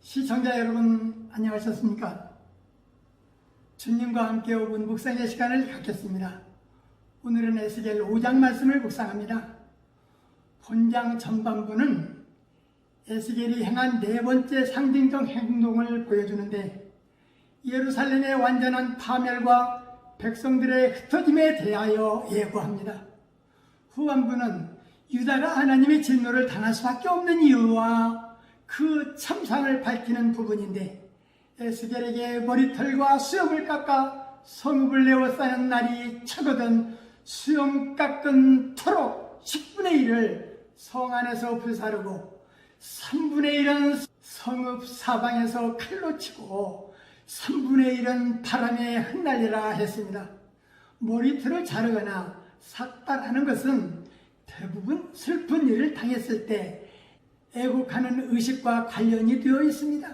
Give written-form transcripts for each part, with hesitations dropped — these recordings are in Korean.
시청자 여러분 안녕하셨습니까? 주님과 함께 5분 묵상의 시간을 갖겠습니다. 오늘은 에스겔 5장 말씀을 묵상합니다. 본장 전반부는 에스겔이 행한 네 번째 상징적 행동을 보여주는데, 예루살렘의 완전한 파멸과 백성들의 흩어짐에 대하여 예고합니다. 후반부는 유다가 하나님의 진노를 당할 수밖에 없는 이유와 그 참상을 밝히는 부분인데, 에스겔에게 머리털과 수염을 깎아 성읍을 내어싸는 날이 차거든 수염 깎은 터로 10분의 1을 성 안에서 불사르고 3분의 1은 성읍 사방에서 칼로 치고 3분의 1은 바람에 흩날리라 했습니다. 머리털을 자르거나 삭발하는 것은 대부분 슬픈 일을 당했을 때 애국하는 의식과 관련이 되어 있습니다.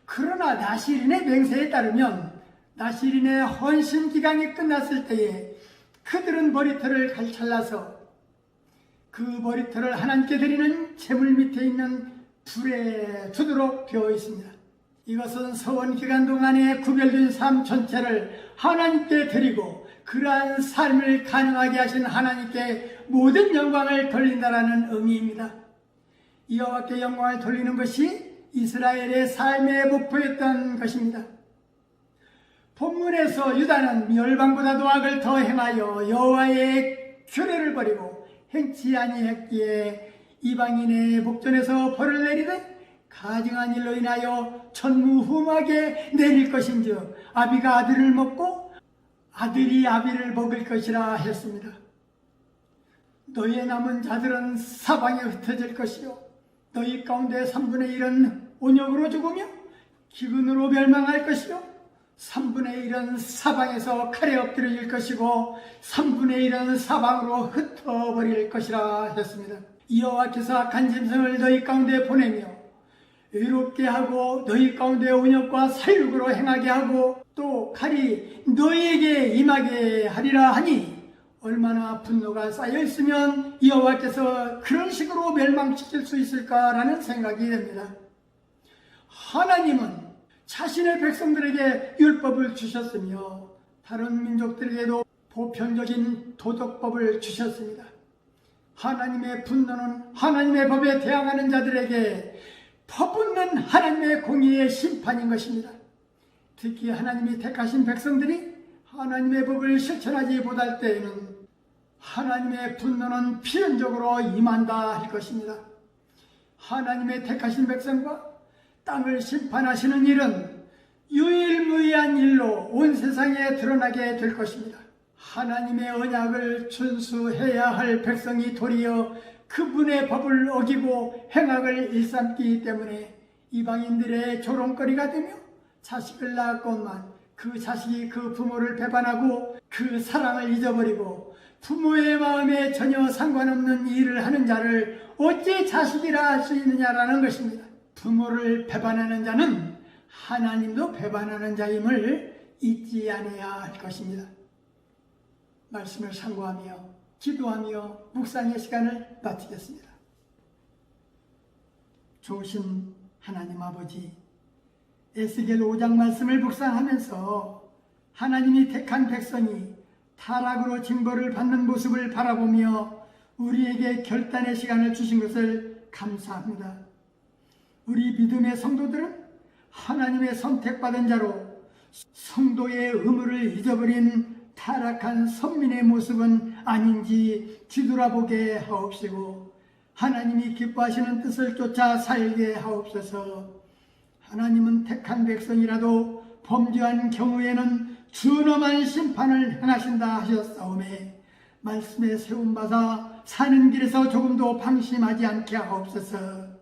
그러나 나시린의 맹세에 따르면 나시린의 헌신 기간이 끝났을 때에 그들은 머리털을 잘라서 그 머리털을 하나님께 드리는 제물 밑에 있는 불에 두도록 되어 있습니다. 이것은 서원 기간 동안에 구별된 삶 전체를 하나님께 드리고 그러한 삶을 가능하게 하신 하나님께 모든 영광을 돌린다라는 의미입니다. 여호와께 영광을 돌리는 것이 이스라엘의 삶의 목표였던 것입니다. 본문에서 유다는 멸망보다도 악을 더 행하여 여호와의 규례를 버리고 행치 아니했기에 이방인의 목전에서 벌을 내리듯 가증한 일로 인하여 전무후무하게 내릴 것인즉 아비가 아들을 먹고 아들이 아비를 먹을 것이라 했습니다. 너희의 남은 자들은 사방에 흩어질 것이요 너희 가운데 3분의 1은 온역으로 죽으며 기근으로 멸망할 것이요 3분의 1은 사방에서 칼에 엎드려질 것이고 3분의 1은 사방으로 흩어버릴 것이라 했습니다. 여호와께서 악한 짐승을 너희 가운데 보내며 외롭게 하고 너희 가운데 온역과 살육으로 행하게 하고 또 칼이 너희에게 임하게 하리라 하니 얼마나 분노가 쌓여있으면 여호와께서 그런 식으로 멸망시킬 수 있을까라는 생각이 됩니다. 하나님은 자신의 백성들에게 율법을 주셨으며 다른 민족들에게도 보편적인 도덕법을 주셨습니다. 하나님의 분노는 하나님의 법에 대항하는 자들에게 퍼붓는 하나님의 공의의 심판인 것입니다. 특히 하나님이 택하신 백성들이 하나님의 법을 실천하지 못할 때에는 하나님의 분노는 필연적으로 임한다 할 것입니다. 하나님의 택하신 백성과 땅을 심판하시는 일은 유일무이한 일로 온 세상에 드러나게 될 것입니다. 하나님의 언약을 준수해야 할 백성이 도리어 그분의 법을 어기고 행악을 일삼기 때문에 이방인들의 조롱거리가 되며 자식을 낳았건만 그 자식이 그 부모를 배반하고 그 사랑을 잊어버리고 부모의 마음에 전혀 상관없는 일을 하는 자를 어찌 자식이라 할 수 있느냐라는 것입니다. 부모를 배반하는 자는 하나님도 배반하는 자임을 잊지 않아야 할 것입니다. 말씀을 상고하며 기도하며 묵상의 시간을 마치겠습니다. 좋으신 하나님 아버지, 에스겔 5장 말씀을 묵상하면서 하나님이 택한 백성이 타락으로 징벌을 받는 모습을 바라보며 우리에게 결단의 시간을 주신 것을 감사합니다. 우리 믿음의 성도들은 하나님의 선택받은 자로 성도의 의무를 잊어버린 타락한 선민의 모습은 아닌지 뒤돌아보게 하옵시고 하나님이 기뻐하시는 뜻을 쫓아 살게 하옵소서. 하나님은 택한 백성이라도 범죄한 경우에는 준엄한 심판을 행하신다 하셨사오매 말씀에 세움받아 사는 길에서 조금도 방심하지 않게 하옵소서.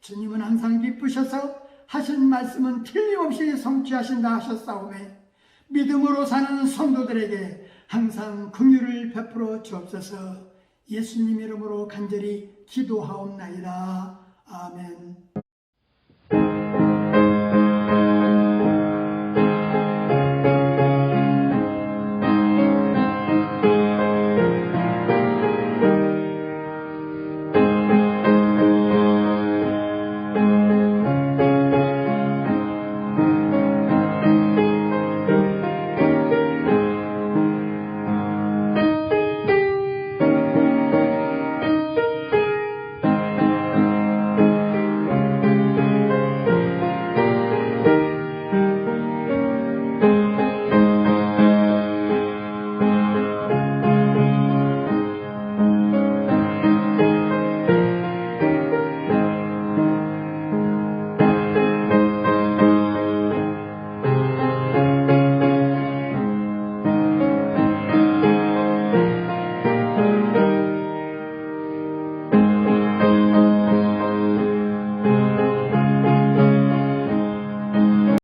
주님은 항상 기쁘셔서 하신 말씀은 틀림없이 성취하신다 하셨사오매 믿음으로 사는 성도들에게 항상 긍휼을 베풀어 주옵소서. 예수님 이름으로 간절히 기도하옵나이다.